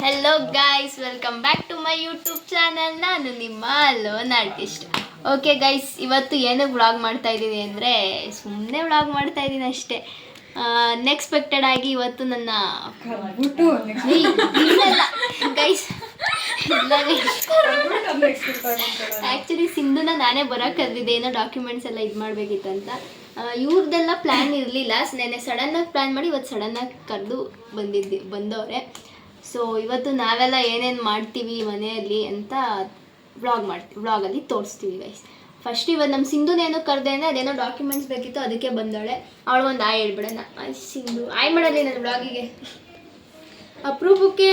Hello guys, welcome back to my YouTube channel. ನಾನು ನಿಮ್ಮ loan artist. Okay guys, ಇವತ್ತು ಏನು ವ್ಲಾಗ್ ಮಾಡ್ತಾ ಇದ್ದೀನಿ ಅಂದರೆ ಸುಮ್ಮನೆ ವ್ಲಾಗ್ ಮಾಡ್ತಾ ಇದ್ದೀನಿ ಅಷ್ಟೇ. ಅನ್ಎಕ್ಸ್ಪೆಕ್ಟೆಡ್ ಆಗಿ ಇವತ್ತು ನನ್ನ ಗೈಸ್ ಆ್ಯಕ್ಚುಲಿ ಸಿಂಧುನ ನಾನೇ ಬರೋಕೆ ಕರೆದಿದ್ದೆ, ಏನೋ ಡಾಕ್ಯುಮೆಂಟ್ಸ್ ಎಲ್ಲ ಇದು ಮಾಡಬೇಕಿತ್ತಂತ. ಇವ್ರದ್ದೆಲ್ಲ ಪ್ಲ್ಯಾನ್ ಇರಲಿಲ್ಲ. ನೆನ್ನೆ ಸಡನ್ನಾಗಿ ಪ್ಲ್ಯಾನ್ ಮಾಡಿ ಇವತ್ತು ಸಡನ್ನಾಗಿ ಕರೆದು ಬಂದವ್ರೆ. ಸೊ ಇವತ್ತು ನಾವೆಲ್ಲ ಏನೇನು ಮಾಡ್ತೀವಿ ಮನೆಯಲ್ಲಿ ಅಂತ ವ್ಲಾಗಲ್ಲಿ ತೋರಿಸ್ತೀವಿ ಗೈಸ್. ಫಸ್ಟ್ ಇವತ್ತು ನಮ್ಮ ಸಿಂಧುನೇನೋ ಕರೆದೆ ಅಂದರೆ ಅದೇನೋ ಡಾಕ್ಯುಮೆಂಟ್ಸ್ ಬೇಕಿತ್ತು, ಅದಕ್ಕೆ ಬಂದವಳೆ. ಅವಳಿಗೊಂದು ಆಯ್ ಹೇಳ್ಬಿಡೋಣ. ಸಿಂಧು ಆಯ್ ಮಾಡಲಿ ನನ್ನ ವ್ಲಾಗಿಗೆ. ಅಪರೂಪಕ್ಕೆ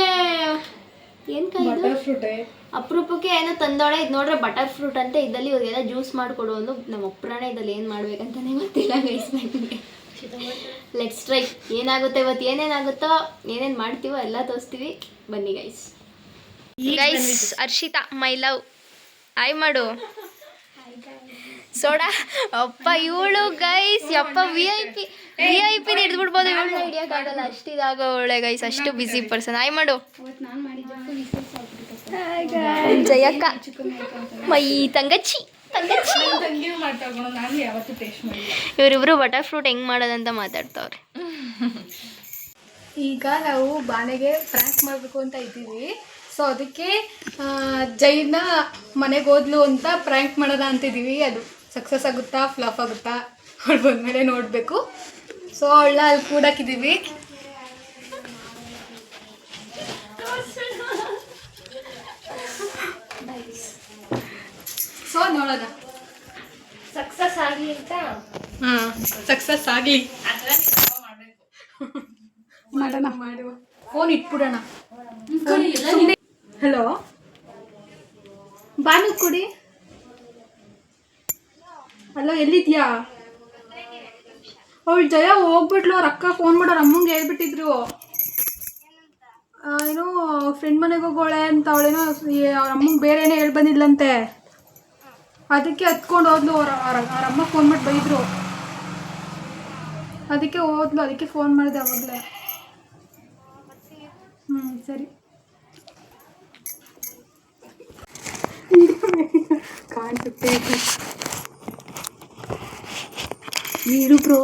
ಏನು ಕಾಯ್ದು ಅಪರೂಪಕ್ಕೆ ಏನೋ ತಂದವಳೆ. ಇದು ನೋಡ್ರೆ ಬಟರ್ ಫ್ರೂಟ್ ಅಂತ. ಇದ್ದಲ್ಲಿ ಇವಾಗೆಲ್ಲ ಜ್ಯೂಸ್ ಮಾಡಿಕೊಡು ಅಂದು ನಮ್ಮ ಅಪ್ಪರಾಣೆ ಇದ್ದಲ್ಲಿ ಏನು ಮಾಡ್ಬೇಕಂತಲೇ ಗೊತ್ತಿಲ್ಲ ಗೈಸ್ ನನಗೆ. Let's try. ಏನಾಗುತ್ತೆ ಇವತ್ತು, ಏನೇನಾಗುತ್ತೋ, ಏನೇನು ಮಾಡ್ತೀವೋ ಎಲ್ಲ ತೋರಿಸ್ತೀವಿ. ಬನ್ನಿ guys. Guys Harshitha my love, hi ಮಾಡು. ಸೋಡಾ ಅಪ್ಪ ಇವಳು ಗೈಸ್, ಯಪ್ಪ ವಿ ಐ ಪಿ ಹಿಡಿದ್ಬಿಡ್ಬೋದು. ಇವಳನ್ನ ಹಿಡಿಯೋಕ್ಕಾಗಲ್ಲ, ಅಷ್ಟು ಇದಾಗ ಒಳ್ಳೆ ಗೈಸ್, ಅಷ್ಟು ಬ್ಯುಸಿ ಪರ್ಸನ್. ಆಯ್ ಮಾಡು ಜಯಕ್ಕ, ಮೈ ತಂಗಚ್ಚಿ. ಇವರಿಬ್ರು ಬಟರ್ ಫ್ರೂಟ್ ಹೆಂಗ್ ಮಾಡೋದಂತ ಮಾತಾಡ್ತಾವ್ರೆ. ಈಗ ನಾವು ಬಾನೆಗೆ ಪ್ರ್ಯಾಂಕ್ ಮಾಡಬೇಕು ಅಂತ ಇದ್ದೀವಿ. ಸೊ ಅದಕ್ಕೆ ಜೈನ ಮನೆಗೆ ಹೋದ್ಲು ಅಂತ ಪ್ರ್ಯಾಂಕ್ ಮಾಡೋಣ ಅಂತಿದ್ದೀವಿ. ಅದು ಸಕ್ಸಸ್ ಆಗುತ್ತಾ ಫ್ಲಾಪ್ ಆಗುತ್ತಾ ಅವಳು ಬಂದಮೇಲೆ ನೋಡಬೇಕು. ಸೊ ಅವಳನ್ನ ಅಲ್ಲಿ ಕೂಡಾಕಿದ್ದೀವಿ. ಸೊ ನೋಡೋಣ ಸಕ್ಸಸ್ ಆಗಲಿ ಅಂತ. ಸಕ್ಸಸ್ ಆಗಲಿ ಮಾಡೋಣ. ಮಾಡುವ ಫೋನ್ ಇಟ್ಬಿಡೋಣ. ಹಲೋ ಬಾನು ಕೊಡಿ. ಹಲೋ ಎಲ್ಲಿದ್ಯಾ? ಅವಳು ಜಯ ಹೋಗ್ಬಿಟ್ಲು. ಅವ್ರ ಅಕ್ಕ ಫೋನ್ ಮಾಡೋರು ಅಮ್ಮಂಗೆ ಹೇಳ್ಬಿಟ್ಟಿದ್ರು, ಏನೋ ಫ್ರೆಂಡ್ ಮನೆಗೆ ಹೋಗೋಳೆ ಅಂತ. ಅವಳೇನೋ ಅವ್ರ ಅಮ್ಮಂಗೆ ಬೇರೆ ಏನೋ ಹೇಳಿ ಬಂದಿದ್ಲಂತೆ. ಅದಕ್ಕೆ ಹತ್ಕೊಂಡು ಹೋದ್ಲು. ಅವ್ರ ಅಮ್ಮ ಫೋನ್ ಮಾಡಿ ಬೈದ್ರು. ಅದಕ್ಕೆ ಹೋದ್ಲು. ಅದಕ್ಕೆ ಫೋನ್ ಮಾಡಿದೆ ಅವಾಗಲೇ. ಸರಿ ಕಾಣಿಸುತ್ತೆ. ನೀರು ಬ್ರೋ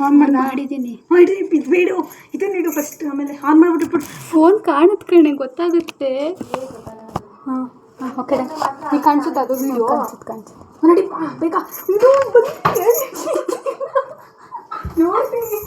ಆನ್ ಮಾಡಿದ್ದೀನಿ. ಬಿಡು, ಇದನ್ನ ಇಡು ಫಸ್ಟ್, ಆಮೇಲೆ ಆನ್ ಮಾಡಿಬಿಟ್ಟು ಫೋನ್ ಕಾಣುತ್ತೆ ಕಣೆ, ಗೊತ್ತಾಗುತ್ತೆ. ಹಾಂ ಓಕೆ, ಈಗ ಕಾಣಿಸುತ್ತೆ ಅದು ವಿಡಿಯೋ. ಕಾಣಿಸುತ್ತೆ ನೋಡಿ ಬೇಕಾ ಇದು ನೋಡ್ತೀನಿ.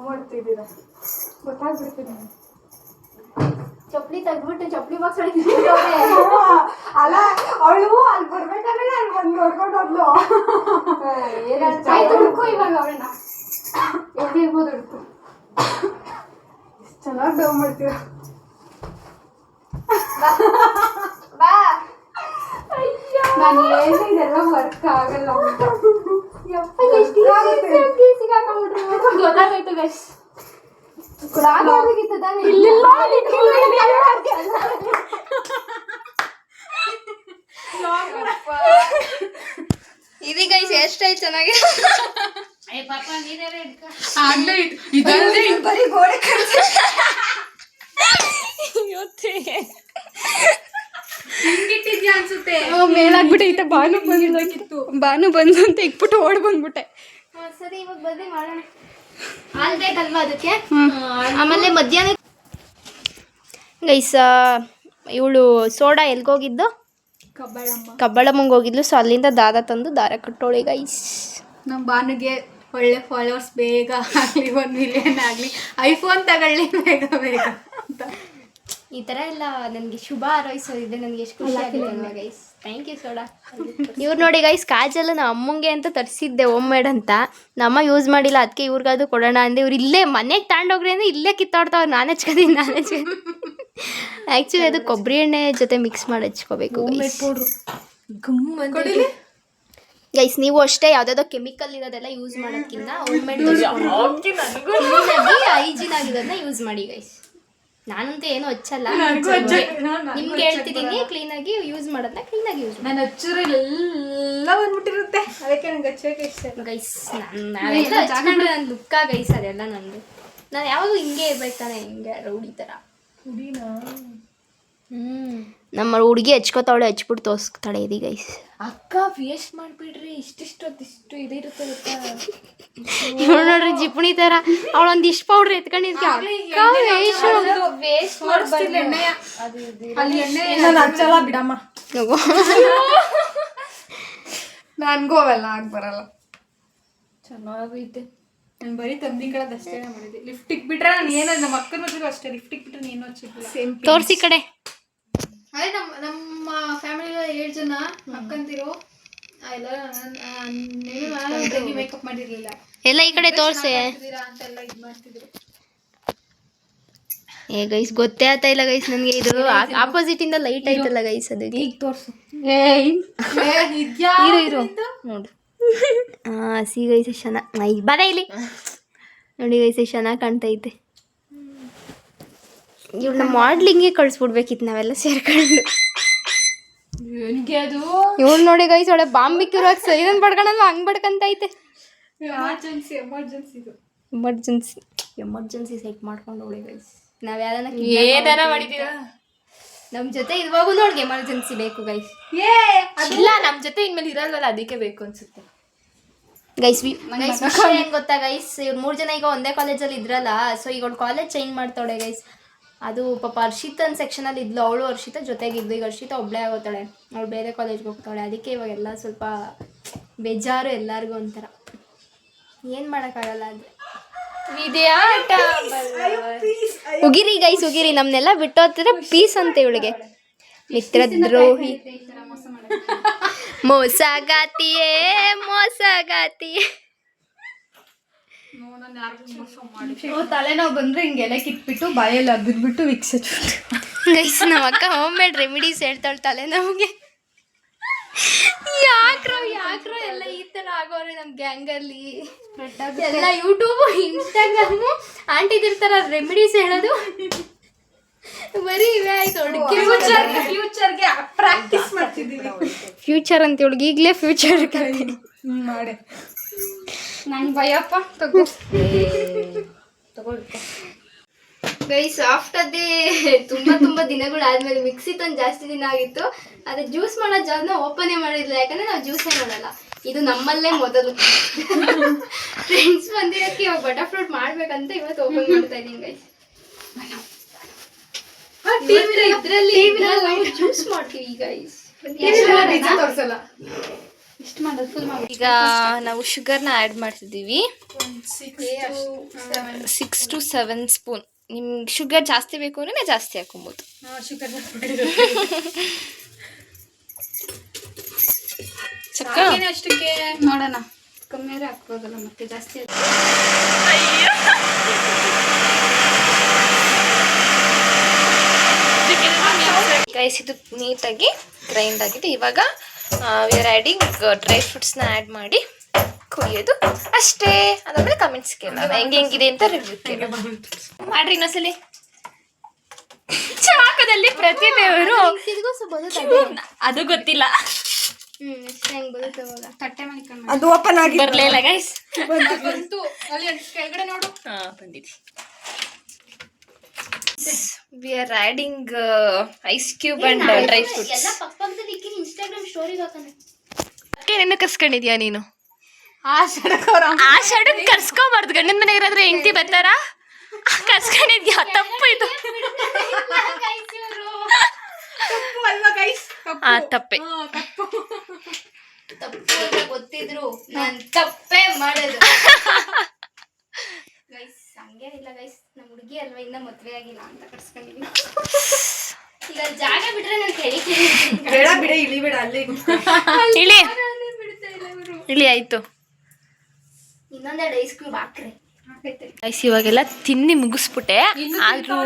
ಮಾಡ್ತಿದ್ದೀರಾ ಗೊತ್ತಾಗ್ಬಿಡ್ತೀನಿ. ಚಪ್ಪಲಿ ತೆಗ್ದ್ಬಿಟ್ಟು ಚಪ್ಪಲಿ ಬಾಕ್ಸ್ ಅಲ್ಲ, ಅವಳು ಅಲ್ಲಿ ಬರ್ಬೇಕಾದ್ರೆ ಅಲ್ಲಿ ಬಂದು ನೋಡ್ಕೊಂಡು ಹೋದ್ಲು. ಹುಡ್ಕು ಇವಾಗ ಅವಳನ್ನ ಎಲ್ಲಿ ಇರ್ಬೋದು. ಹುಡ್ಕು ಚೆನ್ನಾಗಿ ಡವ್ ಮಾಡ್ತೀರ. ನಾನು ಏನು ಇದೆಲ್ಲ ವರ್ಕ್ ಆಗಲ್ಲ. ಗೊತ್ತಾಗೋಯ್ತು ಗೈಸ್. ಇದು ಗೈಸ್ ಹೇರ್ ಸ್ಟೈಲ್ ಚೆನ್ನಾಗಿದೆ. ಅನ್ಸುತ್ತೆ ಮೇಲಾಗ್ಬಿಟ್ಟೈತೆ. ಬಾನು ಬಂದಿತ್ತು, ಬಾನು ಬಂದು ಅಂತ ಇಕ್ಬಿಟ್ಟು ಓಡ್ ಬಂದ್ಬಿಟ್ಟೆ. ಸರಿ ಇವಾಗ ಬನ್ನಿ ಮಾಡೋಣ. ಹಾಲು ಬೇಕಲ್ವಾ ಅದಕ್ಕೆ. ಆಮೇಲೆ ಮಧ್ಯಾಹ್ನ ಗೈಸ್ ಇವಳು ಸೋಡಾ ಎಲ್ಗೋಗಿದ್ದು, ಕಬ್ಬಳಮ್ಮಂಗೆ ಹೋಗಿದ್ಲು. ಸೊ ಅಲ್ಲಿಂದ ದಾರ ತಂದು ದಾರ ಕಟ್ಟೋಳಿ ಗೈಸ್. ನಮ್ಮ ಬಾನುಗೆ ಒಳ್ಳೆ ಫಾಲೋವರ್ಸ್ ಬೇಗ ಆಗಲಿ, 1 ಮಿಲಿಯನ್ ಆಗಲಿ, ಐಫೋನ್ ತಗೊಳ್ಳಿ ಬೇಗ ಬೇಗ ಅಂತ. ಈ ಥರ ಎಲ್ಲ ನನಗೆ ಶುಭ ಹಾರೈಸೋದಿದೆ. ನನಗೆ ಎಷ್ಟು ಖುಷಿ ಆಗಿದೆ ಅಲ್ವಾ ಗೈಸ್. Thank you soda. ಇವ್ರು ನೋಡಿ ಗೈಸ್, ಕಾಜಲ್ ನಮ್ಮ ಅಮ್ಮಂಗೆ ಅಂತ ತರಿಸಿದ್ದೆ ಹೋಮ್ ಮೇಡ್ ಅಂತ. ನಮ್ಮ ಯೂಸ್ ಮಾಡಿಲ್ಲ, ಅದಕ್ಕೆ ಇವ್ರಿಗಾದ್ರು ಕೊಡೋಣ ಅಂದೆ. ಇವ್ರು ಇಲ್ಲೇ ಮನೆಗೆ ತಗೊಂಡೋಗ್ರಿ ಅಂದರೆ ಇಲ್ಲೇ ಕಿತ್ತಾಡ್ತಾವ್ರು. ನಾನು ಹಚ್ಕೋತೀನಿ. ಆ್ಯಕ್ಚುಲಿ ಅದು ಕೊಬ್ಬರಿ ಎಣ್ಣೆ ಜೊತೆ ಮಿಕ್ಸ್ ಮಾಡಿ ಹಚ್ಕೋಬೇಕು ಗೈಸ್. ನೀವು ಅಷ್ಟೇ ಯಾವುದಾದ್ರು ಕೆಮಿಕಲ್ ಇರೋದೆಲ್ಲ ಯೂಸ್ ಮಾಡೋದಕ್ಕಿಂತ ಹೋಮ್ಮೇಡ್ ಹೈಜಿನ್ ಆಗಿರೋದನ್ನ ಯೂಸ್ ಮಾಡಿ ಗೈಸ್. ನಾನಂತೂ ಏನು ಹಚ್ಚಲ್ಲ, ನಿಮ್ಗೆ ಹೇಳ್ತಿದ್ದೀನಿ ಕ್ಲೀನಾಗಿ ಯೂಸ್ ಮಾಡೋದನ್ನ ಕ್ಲೀನಾಗಿ ಯೂಸ್ ಮಾಡಿ. ನಾನು ಹಚ್ಚಿದ್ರೆ ಎಲ್ಲ ಬಂದ್ಬಿಟ್ಟಿರುತ್ತೆ, ಅದಕ್ಕೆ ನಂಗೆ ಹಚ್ಚೋಕೆ ಇಷ್ಟ ಗೈಸ್. ನಾವೆಲ್ಲ ಹಚ್ಕೊಂಡ್ರೆ ನನ್ನ ಲುಕ್ಕ ಗೈಸ್, ಅದೆಲ್ಲ ನಂದು. ನಾನು ಯಾವಾಗೂ ಹಿಂಗೆ ಇರ್ಬೇಕು ತಾನೆ, ಹಿಂಗೆ ರೌಡಿ ಥರ. ನಮ್ಮ ಹುಡುಗಿ ಹಚ್ಕೋತಾವಳೆ, ಹಚ್ಬಿಟ್ಟು ತೋರಿಸ್ತಾಳೆ ಇದು ಗೈಸ್. ಅಕ್ಕ ವೇಸ್ಟ್ ಮಾಡ್ಬಿಡ್ರಿ, ಇಷ್ಟು ಇದಿರುತ್ತೆ ಗೊತ್ತಾ. ಇವಳು ನೋಡ್ರಿ ಜಿಪುಣಿ ಥರ, ಅವಳೊಂದು ಇಷ್ಟು ಪೌಡ್ರ್ ಎತ್ಕೊಂಡಿದ್ಕೆ ವೇಸ್ಟ್ ಮಾಡ್ಬಾರ್ದು. ಅಲ್ಲಿ ಎಣ್ಣೆ ನಾನು ಹಚ್ಚಲ್ಲ ಬಿಡಮ್ಮ, ನನ್ಗೂ ಅವೆಲ್ಲ ಆಗಿ ಬರಲ್ಲ. ಚೆನ್ನಾಗೈತೆ. ನಾನು ಬರೀ ತಂದಿ ಕಡೆದಷ್ಟೇ ಮಾಡಿದ್ದೆ. ಲಿಫ್ಟಿಗೆ ಬಿಟ್ರೆ ನಾನು ಏನೋ ನಮ್ಮ ಅಕ್ಕನ ಮದುವೆ ಅಷ್ಟೇ, ಲಿಫ್ಟಿಗೆ ಬಿಟ್ರೆ ನೀನು ಹಚ್ಚಿಲ್ಲ. ತೋರಿಸಿ ಕಡೆ. ಅದೇ ನಮ್ಮ ಫ್ಯಾಮಿಲಿ 7 ಜನ ಅಕ್ಕಂತಿರು ಎಲ್ಲ. ನಾನು ಮೇಕಪ್ ಮಾಡಿರ್ಲಿಲ್ಲ, ಎಲ್ಲ ಈ ಕಡೆ ತೋರಿಸಿ ಅಂತೆಲ್ಲ ಇದು ಮಾಡ್ತಿದ್ರು. ಏ ಗೈಸ್ ಗೊತ್ತೇ ಆಗ್ತಾ ಇಲ್ಲ ಗೈಸ್ ನನಗೆ. ಇದು ಆಪೋಸಿಟ್ ಇಂದ ಲೈಟ್ ಆಯ್ತಲ್ಲ ಗೈಸ್, ಅದಕ್ಕೆ ಈಗ ತೋರಿಸು. ಇರು ನೋಡು. ಸಿ ಗೈಸ್ ಚೆನ್ನಾಗಿ ಬರ ಇಲ್ಲಿ ನೋಡಿ ಗೈಸ್, ಚೆನ್ನಾಗಿ ಕಾಣ್ತೈತೆ. ಇವ್ಳನ್ನ ಮಾಡ್ಲಿಂಗೆ ಕಳಿಸ್ಬಿಡ್ಬೇಕಿತ್ತು ನಾವೆಲ್ಲ ಸೇರ್ಕೊಂಡು. ಅದು ಇವ್ಳು ನೋಡಿ ಗೈಸ್, ಒಳ್ಳೆ ಬಾಂಬಿಕ್ಕಿರುವಾಗ ಸೈರನ್ ಬಡ್ಕೊಳಲ್ಲ, ಹಂಗೆ ಬಡ್ಕಂತೈತೆ. ಎಮರ್ಜೆನ್ಸಿ ಸೆಟ್ ಮಾಡ್ಕೊಂಡು ಹೋಳಿ ಗೈಸ್. ನಾವು ಏನಾರ ಮಾಡಿದೀರಾ ನಮ್ಮ ಜೊತೆ ಇರುವಾಗ ನೋಡ್ಗೆ ಎಮರ್ಜೆನ್ಸಿ ಬೇಕು ಗೈಸ್. ಇಲ್ಲ, ನಮ್ಮ ಜೊತೆ ಇನ್ಮೇಲೆ ಇರಲ್ವಲ್ಲ, ಅದಕ್ಕೆ ಬೇಕು ಅನ್ಸುತ್ತೆ ಗೈಸ್. ಏನ್ ಗೊತ್ತಾ ಗೈಸ್, ಇವ್ರು 3 ಜನ ಈಗ ಒಂದೇ ಕಾಲೇಜಲ್ಲಿ ಇದ್ರಲ್ಲ, ಸೊ ಈಗ ಅವ್ಳು ಕಾಲೇಜ್ ಚೇಂಜ್ ಮಾಡ್ತಾಳೆ ಗೈಸ್. ಅದು ಪಾಪ ಹರ್ಷಿತನ್ ಸೆಕ್ಷನಲ್ಲಿ ಇದ್ಲು, ಅವಳು ಹರ್ಷಿತ ಜೊತೆಗಿದ್ದು. ಈಗ ಹರ್ಷಿತ ಒಬ್ಬಳೇ ಆಗೋತಾಳೆ, ಅವಳು ಬೇರೆ ಕಾಲೇಜ್ಗೆ ಹೋಗ್ತಾಳೆ. ಅದಕ್ಕೆ ಇವಾಗೆಲ್ಲ ಸ್ವಲ್ಪ ಬೇಜಾರು ಎಲ್ಲರಿಗೂ ಒಂಥರ. ಏನು ಮಾಡೋಕ್ಕಾಗಲ್ಲ. ಅಂದರೆ ಉಗಿರಿ ಗೈಸ್, ಉಗಿರಿ. ನಮ್ಮನ್ನೆಲ್ಲ ಬಿಟ್ಟು ಹೋಗ್ತಿದ್ರೆ ಪೀಸ್ ಅಂತ ಇವಳಿಗೆ. ಮಿತ್ರದ್ರೋಹಿ, ಮೋಸಗಾತಿಯೇ ಮೋಸಗಾತಿಯೇ. ತಲೆನೋವು ಬಂದ್ರೆ ಹಿಂಗೆಲ್ಲ ಕಿತ್ಬಿಟ್ಟು ಬಾಯಲ್ಲಿ ಅಗ್ಬಿಟ್ಟು ವಿಕ್ಸ್ ಗೈಸ್. ನಮ್ಮ ಅಕ್ಕ ಹೋಮ್ ಮೇಡ್ ರೆಮಿಡೀಸ್ ಹೇಳ್ತಾಳೆ ತಲೆನೋವಿಗೆ. ಯಾಕ್ರೋ ಎಲ್ಲ ಈ ಥರ ಆಗೋರೆ ನಮ್ಮ ಗ್ಯಾಂಗಲ್ಲಿ. ಎಲ್ಲ ಯೂಟ್ಯೂಬ್ ಇನ್ಸ್ಟಾಗ್ರಾಮು ಆಂಟಿದಿರ್ತಾರ ರೆಮಿಡೀಸ್ ಹೇಳೋದು, ಬರೀ ಇವೇ ಆಯ್ತು. ಫ್ಯೂಚರ್ಗೆ ಪ್ರಾಕ್ಟೀಸ್ ಮಾಡ್ತಿದ್ದೀವಿ. ಫ್ಯೂಚರ್ ಅಂತ ಹೇಳಿ ಈಗಲೇ ಫ್ಯೂಚರ್ ಮಾಡೆ. ನಂಗೆ ಭಯಪ್ಪ ತಗೋ ಗೈಸ್. ಆಫ್ಟರ್ ದೇ ತುಂಬ ದಿನಗಳಾದ್ಮೇಲೆ ಮಿಕ್ಸಿ ತಂದು ಜಾಸ್ತಿ ದಿನ ಆಗಿತ್ತು. ಅದೇ ಜ್ಯೂಸ್ ಮಾಡೋ ಜಾರ್ನ ಓಪನೇ ಮಾಡಿರಲಿಲ್ಲ, ಯಾಕಂದರೆ ನಾವು ಜ್ಯೂಸೇ ಮಾಡಲ್ಲ. ಇದು ನಮ್ಮಲ್ಲೇ ಮೊದಲು ಫ್ರೆಂಡ್ಸ್ ಬಂದಿರೋಕ್ಕೆ ಇವಾಗ ಬಟರ್ ಫ್ರೂಟ್ ಮಾಡ್ಬೇಕಂತ ಇವತ್ತು ಓಪನ್ ಮಾಡ್ತಾ ಇದ್ದೀನಿ ಗೈಸ್. ಇದರಲ್ಲಿ ಜ್ಯೂಸ್ ಮಾಡ್ತೀವಿ ಗೈಸ್. ಇಷ್ಟು ಮಾಡೋದು ಫುಲ್ ಮಾಡಿ. ಈಗ ನಾವು ಶುಗರ್ನ ಆ್ಯಡ್ ಮಾಡ್ತಿದ್ದೀವಿ. 6 to 7 ಸ್ಪೂನ್. ನಿಮ್ಗೆ ಶುಗರ್ ಜಾಸ್ತಿ ಬೇಕು ಅಂದರೆ ಜಾಸ್ತಿ ಹಾಕೊಬೋದು. ಶುಗರ್ ಚಕ್ಕ ಅಷ್ಟಕ್ಕೆ ನೋಡೋಣ, ಕಮ್ಮಿ ಹಾಕ್ಬೋದಲ್ಲ, ಮತ್ತೆ ಜಾಸ್ತಿ ಗೈಸ್. ಇದು ನೀಟಾಗಿ ಗ್ರೈಂಡ್ ಆಗಿದೆ. ಇವಾಗ ವಿ ಆರ್ ಆ್ಯಡಿಂಗ್ ಡ್ರೈ ಫ್ರೂಟ್ಸ್ನ ಆ್ಯಡ್ ಮಾಡಿ ಕುಡಿಯೋದು ಅಷ್ಟೇ. ಅದಾದ್ಮೇಲೆ ಕಮೆಂಟ್ಸ್ ಕೇಳೋಣ ಹೆಂಗಿದೆ ಅಂತ ರಿವ್ಯೂ ಕೇಳೋಣ. ಮಾಡ್ರಿ ಇನ್ನೊಂದ್ಸಲಿ. ಚಾಕದಲ್ಲಿ ಪ್ರತಿಭೆಯವರು ಅದು ಗೊತ್ತಿಲ್ಲ, ತಟ್ಟೆ ಮಾಡಿಕೊಂಡು ಅದು ಓಪನ್ ಆಗಿ ಬರಲಿಲ್ಲ ಗೈಸ್. ಬಂತು ಅಲ್ಲಿ ಕೆಳಗಡೆ ನೋಡು. ಬಂದಿದೆ. We are adding ice cube and dry fruits. Instagram ಸ್ಟೋರಿಗೆ ಹಾಕೋಣ. ಏನೇನು ಕರ್ಸ್ಕೊಂಡಿದ್ಯಾ ನೀನು? ಆ ಸಡನ್ ಕರ್ಸ್ಕೋಬಾರ್ದು. ಗಂಡನ ಮನೆಗೆ ಇರೋದ್ರೆ ಹೆಂಡತಿ ಬರ್ತಾರ ಕರ್ಸ್ಕೊಂಡಿದ್ಯಾ? ತಪ್ಪು ಇದು. ತಪ್ಪೆ. ಗೊತ್ತಿದ್ರು ನಾನು ತಪ್ಪೇ ಮಾಡೋದು ಗೈಸ್. ಹಂಗೇನಿಲ್ಲ ಗೈಸ್, ನಮ್ಮ ಹುಡುಗಿ ಅಲ್ವಾ, ಇನ್ನ ಮದುವೆ ಆಗಿಲ್ಲ ಅಂತ ಕರ್ಸ್ಕೊಂಡಿದ್ದೀನಿ. ಈಗ ಜಾಗ ಬಿಟ್ರೆ ನಾನು ಬೇಡ ಬಿಡ, ಇಳಿಬೇಡ, ಅಲ್ಲೇ ಇಳಿ. ಆಯ್ತು, ಇನ್ನೊಂದೆರಡು ಐಸ್ ಕ್ಯೂಬ್ ಹಾಕ್ರೆ. ಗೈಸ್ ಇವಾಗೆಲ್ಲ ತಿನ್ನಿ ಮುಗಿಸ್ಬಿಟ್ಟೆ, ಆದ್ರೂ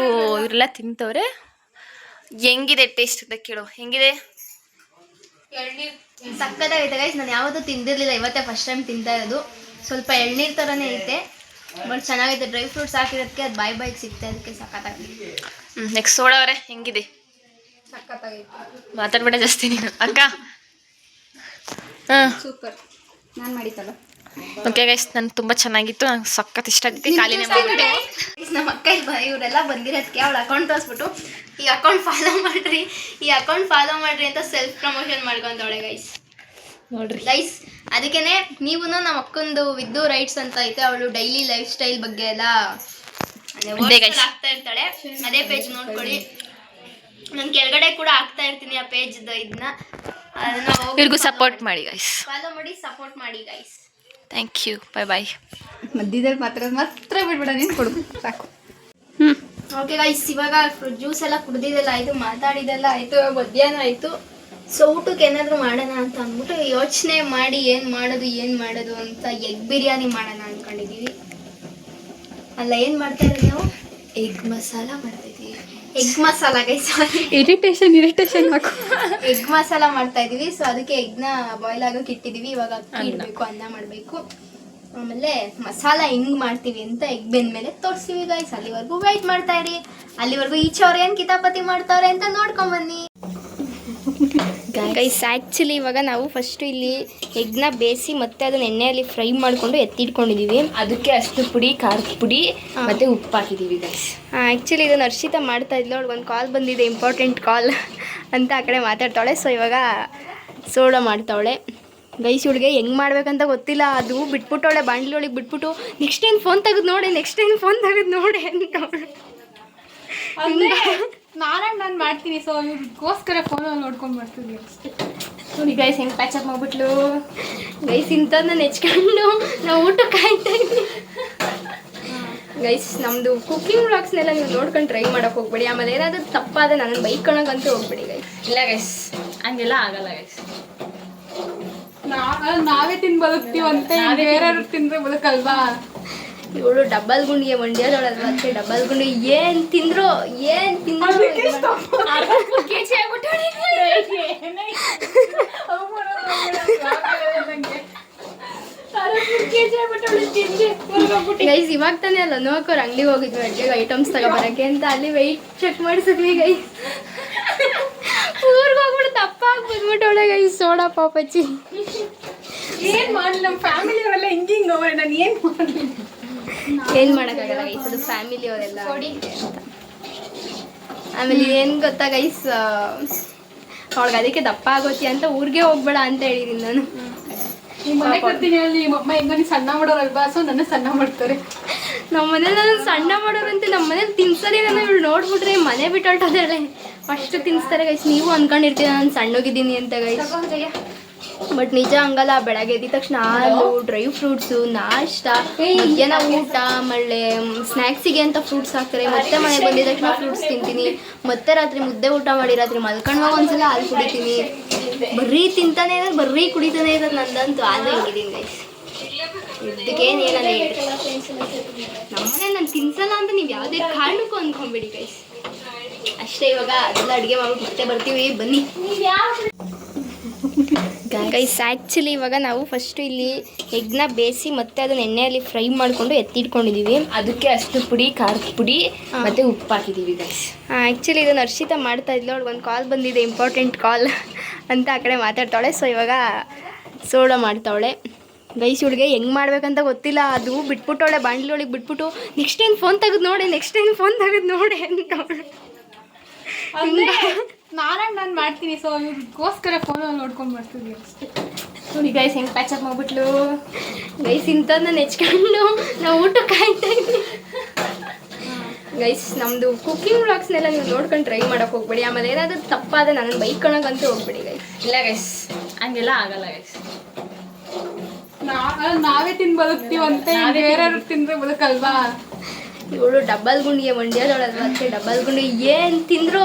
ಇವರೆಲ್ಲ ತಿಂತವ್ರೆ. ಹೆಂಗಿದೆ ಟೇಸ್ಟ್ ಅಂತ ಕೇಳು. ಹೆಂಗಿದೆ? ಸಕ್ಕತ್ತಾಗೈತೆ ಗೈಸ್. ನಾನು ಯಾವತ್ತೂ ತಿಂದಿರಲಿಲ್ಲ, ಇವತ್ತೇ ಫಸ್ಟ್ ಟೈಮ್ ತಿಂತಾ ಇರೋದು. ಸ್ವಲ್ಪ ಎಳ್ನೀರು ಥರನೇ ಐತೆ, ಬಟ್ ಚೆನ್ನಾಗೈತೆ. ಡ್ರೈ ಫ್ರೂಟ್ಸ್ ಹಾಕಿರೋದಕ್ಕೆ ಅದು ಬಾಯಿಗೆ ಸಿಗ್ತಾ ಇದಕ್ಕೆ ಸಕ್ಕತ್ತಾಗೈತೆ. ನೆಕ್ಸ್ಟ್ ಸೋಡವ್ರೆ ಹೆಂಗಿದೆ? ಸಕ್ಕತ್ತಾಗೈತೆ. ಮಾತಾಡ್ಬೇಡ ಜಾಸ್ತಿ ನೀನು ಅಕ್ಕ. ಹಾಂ ಸೂಪರ್. ನಾನು ಮಾಡಿದ್ದಲ್ಲ. ಓಕೆ ಗೈಸ್, ನನಗೆ ತುಂಬ ಚೆನ್ನಾಗಿತ್ತು. ನಂಗೆ ಸಖತ್ ಇಷ್ಟ ಆಗುತ್ತೆ. ಕಾಲಿನೇ ಮಾಡ್ಬಿಟ್ಟೆ. ನಮ್ಮ ಅಕ್ಕ ಇವರೆಲ್ಲ ಬಂದಿರೋದಕ್ಕೆ ಅವಳ ಅಕೌಂಟ್ ತೋರಿಸ್ಬಿಟ್ಟು ಈ ಅಕೌಂಟ್ ಫಾಲೋ ಮಾಡ್ರಿ, ಈ ಅಕೌಂಟ್ ಫಾಲೋ ಮಾಡ್ರಿ ಅಂತ ಸೆಲ್ಫ್ ಪ್ರಮೋಷನ್ ಮಾಡ್ಕೊಂತವಳೆ ಗೈಸ್. ನೋಡ್ರಿ ಗೈಸ್, ಅದಕ್ಕೇನೆ ನೀವು ನಮ್ಮ ಅಕ್ಕಂದು ವಿದ್ದು ರೈಟ್ಸ್ ಅಂತ ಐತೆ, ಅವಳು ಡೈಲಿ ಲೈಫ್ ಸ್ಟೈಲ್ ಬಗ್ಗೆ ಎಲ್ಲ ಆಗ್ತಾ ಇರ್ತಾಳೆ. ಅದೇ ಪೇಜ್ ನೋಡ್ಕೊಳ್ಳಿ. ನಾನು ಕೆಳಗಡೆ ಕೂಡ ಹಾಕ್ತಾ ಇರ್ತೀನಿ ಆ ಪೇಜ್ ಇದನ್ನ. ಇವ್ರಿಗೂ ಸಪೋರ್ಟ್ ಮಾಡಿ ಗೈಸ್, ಫಾಲೋ ಮಾಡಿ, ಸಪೋರ್ಟ್ ಮಾಡಿ guys. Thank you. Bye bye. ಮಧ್ಯದಲ್ಲಿ ಮಾತ್ರ ಬಿಡ್ಬೇಡ, ನೀನು ಕೊಡು ಸಾಕು. ಓಕೆ ಗೈಸ್, ಇವಾಗ ಜ್ಯೂಸ್ ಎಲ್ಲ ಕುಡ್ದಿದ್ದೆಲ್ಲ ಆಯಿತು, ಮಾತಾಡಿದೆಲ್ಲ ಆಯಿತು, ಮಧ್ಯಾಹ್ನ ಆಯಿತು. ಸೊ ಊಟಕ್ಕೆ ಏನಾದರೂ ಮಾಡೋಣ ಅಂತ ಅಂದ್ಬಿಟ್ಟು ಯೋಚನೆ ಮಾಡಿ ಏನು ಮಾಡೋದು ಅಂತ ಎಗ್ ಬಿರಿಯಾನಿ ಮಾಡೋಣ ಅಂದ್ಕೊಂಡಿದ್ದೀವಿ. ಅಲ್ಲ, ಏನು ಮಾಡ್ತಾ ಇದ್ದೀವಿ ನಾವು? ಎಗ್ ಮಸಾಲ ಮಾಡ್ತಾಯಿದ್ದೀವಿ. ಎಗ್ ಮಸಾಲ ಗೈಸ್, ಇರಿಟೇಷನ್ ಹಾಕು. ಎಗ್ ಮಸಾಲ ಮಾಡ್ತಾ ಇದೀವಿ. ಸೊ ಅದಕ್ಕೆ ಎಗ್ನ ಬಾಯ್ಲ್ ಆಗೋಕೆ ಇಟ್ಟಿದ್ದೀವಿ. ಇವಾಗ ಅಕ್ಕಿ ಇಡಬೇಕು, ಅನ್ನ ಮಾಡಬೇಕು, ಆಮೇಲೆ ಮಸಾಲ ಹೆಂಗ್ ಮಾಡ್ತೀವಿ ಅಂತ ಎಗ್ ಬೆಂದ್ಮೇಲೆ ತೋರಿಸ್ತೀವಿ ಗೈಸ್. ಅಲ್ಲಿವರೆಗೂ ವೆಯ್ಟ್ ಮಾಡ್ತಾ ಇರಿ. ಅಲ್ಲಿವರೆಗೂ ಈಚೆ ಅವ್ರು ಏನು ಕಿತಾಪತಿ ಮಾಡ್ತಾವ್ರೆ ಅಂತ ನೋಡ್ಕೊಂಬನ್ನಿ ಗೈಸ್. ಆ್ಯಕ್ಚುಲಿ ಇವಾಗ ನಾವು ಫಸ್ಟು ಇಲ್ಲಿ ಎಗ್ನ ಬೇಯಿಸಿ ಮತ್ತೆ ಅದನ್ನ ಎಣ್ಣೆಯಲ್ಲಿ ಫ್ರೈ ಮಾಡಿಕೊಂಡು ಎತ್ತಿಟ್ಕೊಂಡಿದ್ದೀವಿ. ಅದಕ್ಕೆ ಅಷ್ಟು ಪುಡಿ, ಖಾರದ ಪುಡಿ ಮತ್ತೆ ಉಪ್ಪು ಹಾಕಿದ್ದೀವಿ ಗೈಸ್. ಆ್ಯಕ್ಚುಲಿ ಇದನ್ನು ಹರ್ಷಿತಾ ಮಾಡ್ತಾ ಇದ್ಲು. ಅವ್ಳಿಗೆ ಒಂದು ಕಾಲ್ ಬಂದಿದೆ, ಇಂಪಾರ್ಟೆಂಟ್ ಕಾಲ್ ಅಂತ ಆ ಕಡೆ ಮಾತಾಡ್ತಾಳೆ. ಸೊ ಇವಾಗ ಸೋಡಾ ಮಾಡ್ತಾವಳೆ ಗೈಸ್. ಇವಳಿಗೆ ಹೆಂಗೆ ಮಾಡ್ಬೇಕಂತ ಗೊತ್ತಿಲ್ಲ. ಅದು ಬಿಟ್ಬಿಟ್ಟವಳೆ, ಬಾಂಡ್ಲಿ ಒಳಗೆ ಬಿಟ್ಬಿಟ್ಟು ನೆಕ್ಸ್ಟ್ ಟೈಮ್ ಫೋನ್ ತೆಗೆದು ನೋಡಿ ಅಂತವಳು. ನಾನು ಮಾಡ್ತೀನಿ. ಸೊ ಇವ್ರಿಗೋಸ್ಕರ ಫೋನಲ್ಲಿ ನೋಡ್ಕೊಂಡು ಬರ್ತೀವಿ ಅಷ್ಟೇ. ನೋಡಿ ಗೈಸ್ ಹೆಂಗೆ ಪ್ಯಾಚಪ್ ಮಾಡ್ಬಿಟ್ಲು ಗೈಸ್. ಇಂಥದ್ದನ್ನ ನೆಚ್ಕೊಂಡು ನಾವು ಊಟಕ್ಕೆ ಕಾಯ್ತಾ ಇದ್ವಿ ಗೈಸ್. ನಮ್ಮದು ಕುಕಿಂಗ್ ವ್ಲಾಗ್ಸ್ನೆಲ್ಲ ನೀವು ನೋಡ್ಕೊಂಡು ಟ್ರೈ ಮಾಡೋಕೆ ಹೋಗ್ಬೇಡಿ. ಆಮೇಲೆ ಏನಾದರೂ ತಪ್ಪಾದ ನನ್ನ ಬೈಕೊಳಗಂತೂ ಹೋಗ್ಬೇಡಿ ಗೈಸ್. ಇಲ್ಲ ಗೈಸ್, ಹಂಗೆಲ್ಲ ಆಗಲ್ಲ ಗೈಸ್. ನಾವೇ ತಿಂದು ಬದುಕ್ತೀವಂತೆ, ಬೇರೆಯವ್ರು ತಿಂದ್ರೆ ಬದುಕಲ್ವಾ? ಇವಳು ಡಬ್ಬಲ್ ಗುಂಡಿಗೆ ಮಂಡ್ಯದೊಳಲ್ವ, ಅದಕ್ಕೆ ಡಬ್ಬಲ್ ಗುಂಡಿ ಏನು ತಿಂದ್ರು ಗೈಸ್. ಇವಾಗ ತಾನೇ ಅಲ್ಲ ನೋಕೋರು ಅಂಗಡಿಗೆ ಹೋಗಿದ್ವಿ ಅಡ್ಗೆಗೆ ಐಟಮ್ಸ್ ತಗೊಬರಕ್ಕೆ ಅಂತ. ಅಲ್ಲಿ ವೆಯ್ಟ್ ಚೆಕ್ ಮಾಡಿಸಿದ್ವಿ ಗೈಸ್. ಊರಿಗೆ ಹೋಗ್ಬಿಟ್ಟು ದಪ್ಪ ಆಗಿ ಬಂದ್ಬಿಟ್ಟವಳೆ ಗೈಸ್. ಸೋಡಾ ಪಾಪಚ್ಚಿ ಏನು ಮಾಡಲಿ, ನಮ್ಮ ಫ್ಯಾಮಿಲಿ ಅವರೆಲ್ಲ ಹಿಂಗೆ ಹೋಗೋಣ. ನಾನು ಏನು ಮಾಡಲಿ? ಏನು ಮಾಡೋಕ್ಕಾಗಲ್ಲ ಗೈಸ್, ಅದು ಫ್ಯಾಮಿಲಿ ಅವರೆಲ್ಲ ಅಂತ. ಆಮೇಲೆ ಏನು ಗೊತ್ತಾ ಗೈಸ್, ಅವಳಿಗೆ ಅದಕ್ಕೆ ದಪ್ಪ ಆಗೋತಿ ಅಂತ ಊರಿಗೆ ಹೋಗ್ಬೇಡ ಅಂತ ಹೇಳಿದೀನಿ ನಾನು. ನಿಮ್ಮ ಮನೆ ಕೊಡ್ತೀನಿ ಹೇಳಿ, ಅಮ್ಮ ಹೆಂಗ ನೀನು ಸಣ್ಣ ಮಾಡೋರಲ್ವಾ? ಸೊ ನನ್ನ ಸಣ್ಣ ಮಾಡ್ತಾರೆ. ನಮ್ಮ ಮನೇಲಿ ನಾನು ಸಣ್ಣ ಮಾಡೋರಂತೆ. ನಮ್ಮ ಮನೇಲಿ ತಿನ್ಸೋದೇ ನಾನು ಇವಳು ನೋಡ್ಬಿಟ್ರೆ ಮನೆ ಬಿಟ್ಟು ಹೊರಟೋದಾಳೆ. ಅಷ್ಟು ತಿನ್ನಿಸ್ತಾರೆ ಗೈಸ್. ನೀವು ಅಂದ್ಕೊಂಡಿರ್ತೀರ ನಾನು ಸಣ್ಣಗಿದ್ದೀನಿ ಅಂತ ಗೈಸ್, ಬಟ್ ನಿಜ ಹಂಗಲ್ಲ. ಬೆಳಗ್ಗೆ ಎದ್ದ ತಕ್ಷಣ ಹಾಲು, ಡ್ರೈ ಫ್ರೂಟ್ಸು, ನಾಷ್ಟ, ಮಧ್ಯಾಹ್ನ ಊಟ, ಆಮೇಲೆ ಸ್ನ್ಯಾಕ್ಸಿಗೆ ಅಂತ ಫ್ರೂಟ್ಸ್ ಹಾಕ್ತಾರೆ. ಮತ್ತೆ ಮನೆಗೆ ಬಂದಿದ ತಕ್ಷಣ ಫ್ರೂಟ್ಸ್ ತಿಂತೀನಿ. ಮತ್ತೆ ರಾತ್ರಿ ಮುದ್ದೆ ಊಟ ಮಾಡಿ ರಾತ್ರಿ ಮಲ್ಕೊಂಡಾಗ ಒಂದ್ಸಲ ಹಾಲು ಕುಡಿತೀನಿ. ಬರೀ ತಿಂತಾನೆ ಇರೋದು, ಬರೀ ಕುಡಿತಾನೆ ಇರೋದು ನಂದಂತೂ. ಆದ್ರೆ ಹೆಂಗಿದ್ದೀನಿ ಗೈಸ್, ಇದಕ್ಕೇನು ಏನಲ್ಲ ಹೇಳ್ರಿ. ನಮ್ಮನೇಲಿ ನಾನು ತಿನ್ಸಲ್ಲ ಅಂತ ನೀವು ಯಾವುದೇ ಕಾರಣಕ್ಕೂ ಅಂದ್ಕೊಂಬಿಡಿ ಗೈಸ್. ಅಷ್ಟೇ. ಇವಾಗ ಅದೆಲ್ಲ ಅಡುಗೆ ಮಾಡ್ಬಿಟ್ಟು ಮತ್ತೆ ಬರ್ತೀವಿ, ಬನ್ನಿ ಗೈಸ್. ಆ್ಯಕ್ಚುಲಿ ಇವಾಗ ನಾವು ಫಸ್ಟು ಇಲ್ಲಿ ಎಗ್ನ ಬೇಯಿಸಿ ಮತ್ತೆ ಅದನ್ನ ಎಣ್ಣೆಯಲ್ಲಿ ಫ್ರೈ ಮಾಡಿಕೊಂಡು ಎತ್ತಿಟ್ಕೊಂಡಿದ್ದೀವಿ. ಅದಕ್ಕೆ ಅಷ್ಟು ಪುಡಿ, ಖಾರದ ಪುಡಿ ಮತ್ತೆ ಉಪ್ಪು ಹಾಕಿದ್ದೀವಿ ಗೈಸ್. ಆ್ಯಕ್ಚುಲಿ ಇದನ್ನು ಹರ್ಷಿತಾ ಮಾಡ್ತಾ ಇದ್ಲು. ಅವ್ಳಿಗೆ ಒಂದು ಕಾಲ್ ಬಂದಿದೆ, ಇಂಪಾರ್ಟೆಂಟ್ ಕಾಲ್ ಅಂತ ಆ ಕಡೆ ಮಾತಾಡ್ತಾಳೆ. ಸೊ ಇವಾಗ ಸೋಡಾ ಮಾಡ್ತಾವಳೆ ಗೈಸ್. ಇವಳಿಗೆ ಹೆಂಗೆ ಮಾಡ್ಬೇಕಂತ ಗೊತ್ತಿಲ್ಲ. ಅದು ಬಿಟ್ಬಿಟ್ಟವಳೆ, ಬಾಂಡ್ಲಿ ಒಳಗೆ ಬಿಟ್ಬಿಟ್ಟು ನೆಕ್ಸ್ಟ್ ಟೈಮ್ ಫೋನ್ ತೆಗೆದು ನೋಡಿ ಅಂತವಳು. ನಾನು ಮಾಡ್ತೀನಿ. ಸೊ ಇವ್ರಿಗೋಸ್ಕರ ಫೋನಲ್ಲಿ ನೋಡ್ಕೊಂಡು ಬರ್ತೀವಿ ಅಷ್ಟೇ. ನೋಡಿ ಗೈಸ್ ಹೆಂಗೆ ಪ್ಯಾಚಪ್ ಮಾಡ್ಬಿಟ್ಲು ಗೈಸ್. ಇಂಥದ್ದನ್ನ ನೆಚ್ಕೊಂಡು ನಾವು ಊಟಕ್ಕೆ ಕಾಯ್ತಾ ಇದ್ವಿ ಗೈಸ್. ನಮ್ಮದು ಕುಕಿಂಗ್ ವ್ಲಾಗ್ಸ್ನೆಲ್ಲ ನೀವು ನೋಡ್ಕೊಂಡು ಟ್ರೈ ಮಾಡೋಕೆ ಹೋಗ್ಬೇಡಿ. ಆಮೇಲೆ ಏನಾದರೂ ತಪ್ಪಾದ ನನ್ನ ಬೈಕೊಳಗಂತೂ ಹೋಗ್ಬೇಡಿ ಗೈಸ್. ಇಲ್ಲ ಗೈಸ್, ಹಂಗೆಲ್ಲ ಆಗಲ್ಲ ಗೈಸ್. ನಾವೇ ತಿಂದು ಬದುಕ್ತೀವಂತೆ, ಬೇರೆಯವ್ರು ತಿಂದ್ರೆ ಬದುಕಲ್ವಾ? ಇವಳು ಡಬ್ಬಲ್ ಗುಂಡಿಗೆ ಮಂಡ್ಯದೊಳಲ್ವ, ಅದಕ್ಕೆ ಡಬ್ಬಲ್ ಗುಂಡಿ ಏನು ತಿಂದ್ರು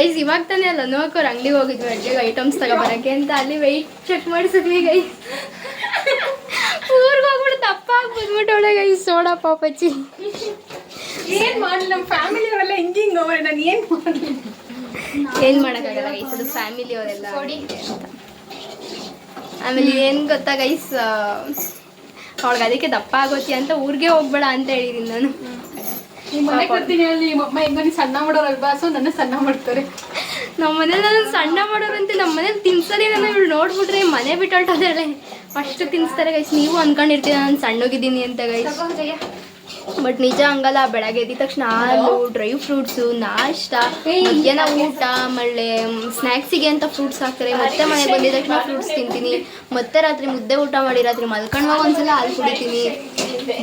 ಗೈಸ್ ಇವಾಗ ತಾನೇ ಅಲ್ಲ ನೋಕೋರು ಅಂಗಡಿಗೆ ಹೋಗಿದ್ವಿ ಅಡುಗೆಗೆ ಐಟಮ್ಸ್ ತಗೊಬರಕ್ಕೆ ಅಂತ ಅಲ್ಲಿ ವೆಯ್ಟ್ ಚೆಕ್ ಮಾಡಿಸಿದ್ವಿ ಗೈಸ್. ಊರಿಗೆ ಹೋಗ್ಬಿಟ್ಟು ದಪ್ಪ ಆಗ್ಬಿಟ್ಬಿಟ್ಟವಳೆ ಗೈಸ್ ಸೋಡಾ ಪಾಪಚ್ಚಿ. ಏನು ಮಾಡಲಿ ನಮ್ಮ ಫ್ಯಾಮಿಲಿ ಅವರೆಲ್ಲ ಹಿಂಗೆ ಅವರೇ, ನಾನು ಏನು ಮಾಡಲಿ? ಏನು ಮಾಡೋಕ್ಕಾಗಲ್ಲ ಗೈಸ್, ಅದು ಫ್ಯಾಮಿಲಿ ಅವರೆಲ್ಲ ಅಂತ. ಆಮೇಲೆ ಏನು ಗೊತ್ತಾ ಗೈಸ್, ಅವಳಿಗೆ ಅದಕ್ಕೆ ದಪ್ಪ ಆಗೋತಿ ಅಂತ ಊರಿಗೆ ಹೋಗ್ಬೇಡ ಅಂತ ಹೇಳಿದೀನಿ ನಾನು. ನಿಮ್ಮ ಮನೆ ಕೊಡ್ತೀನಿ ಅಲ್ಲಿ ಅಮ್ಮ ಹೆಂಗೋ ನೀನು ಸಣ್ಣ ಮಾಡೋರಲ್ವಾ, ಸೊ ನನ್ನ ಸಣ್ಣ ಮಾಡ್ತಾರೆ. ನಮ್ಮ ಮನೇಲಿ ನಾನು ಸಣ್ಣ ಮಾಡೋರಂತೆ, ನಮ್ಮ ಮನೇಲಿ ತಿನ್ಸೋದೇ ನಾನು ಇವಳು ನೋಡ್ಬಿಟ್ರೆ ಮನೆ ಬಿಟ್ಟು ಹೊರಟೋದಾಳೆ ಅಷ್ಟು ತಿನ್ನಿಸ್ತಾರೆ ಗೈಸ್. ನೀವು ಅಂದ್ಕೊಂಡಿರ್ತೀರ ನಾನು ಸಣ್ಣಗಿದ್ದೀನಿ ಅಂತ ಗೈಸ್, ಬಟ್ ನಿಜ ಹಂಗಲ್ಲ. ಬೆಳಗ್ಗೆ ಎದ್ದ ತಕ್ಷಣ ಹಾಲು, ಡ್ರೈ ಫ್ರೂಟ್ಸು, ನಾಷ್ಟ, ಮಧ್ಯಾಹ್ನ ಊಟ, ಆಮೇಲೆ ಸ್ನ್ಯಾಕ್ಸಿಗೆ ಅಂತ ಫ್ರೂಟ್ಸ್ ಹಾಕ್ತಾರೆ. ಮತ್ತೆ ಮನೆಗೆ ಬಂದಿದ ತಕ್ಷಣ ಫ್ರೂಟ್ಸ್ ತಿಂತೀನಿ. ಮತ್ತೆ ರಾತ್ರಿ ಮುದ್ದೆ ಊಟ ಮಾಡಿ ರಾತ್ರಿ ಮಲ್ಕೊಂಡಾಗ ಒಂದ್ಸಲ ಹಾಲು ಕುಡಿತೀನಿ.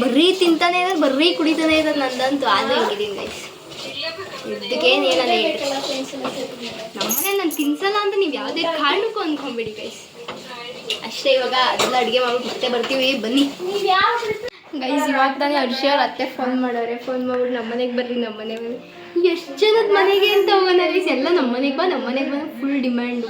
ಬರೀ ತಿಂತಾನೆ ಇರೋದು, ಬರೀ ಕುಡಿತಾನೆ ಇರೋದು ನಂದಂತೂ. ಹಾಲು ಹೆಂಗಿದ್ದೀನಿ ಗೈಸ್, ಇದಕ್ಕೇನು ಹೇಳಲ್ಲ ಹೇಳಿ. ನಮ್ಮನೆ ನಾನು ತಿನ್ಸಲ್ಲ ಅಂತ ನೀವು ಯಾವುದೇ ಕಾರಣಕ್ಕೂ ಅಂದ್ಕೊಂಬಿಡಿ ಗೈಸ್. ಅಷ್ಟೇ. ಇವಾಗ ಅದೆಲ್ಲ ಅಡುಗೆ ಮಾಡ್ಬಿಟ್ಟು ಮತ್ತೆ ಬರ್ತೀವಿ ಬನ್ನಿ ಗೈಸ್. ಇವಾಗ ತಾನೇ ಹರ್ಷಿ ಅವ್ರ ಅತ್ತೆ ಫೋನ್ ಮಾಡೋರೆ. ಫೋನ್ ಮಾಡ್ಬಿಟ್ಟು ನಮ್ಮ ಮನೆಗೆ ಬರ್ರಿ, ನಮ್ಮ ಮನೆಗೆ ಬರ್ರಿ. ಎಷ್ಟು ಜನದ ಮನೆಗೆ ಅಂತ ಹೋಗೋಣ ಗೈಸ್, ಎಲ್ಲ ನಮ್ಮ ಮನೆಗೆ ಬಾ ಫುಲ್ ಡಿಮ್ಯಾಂಡು.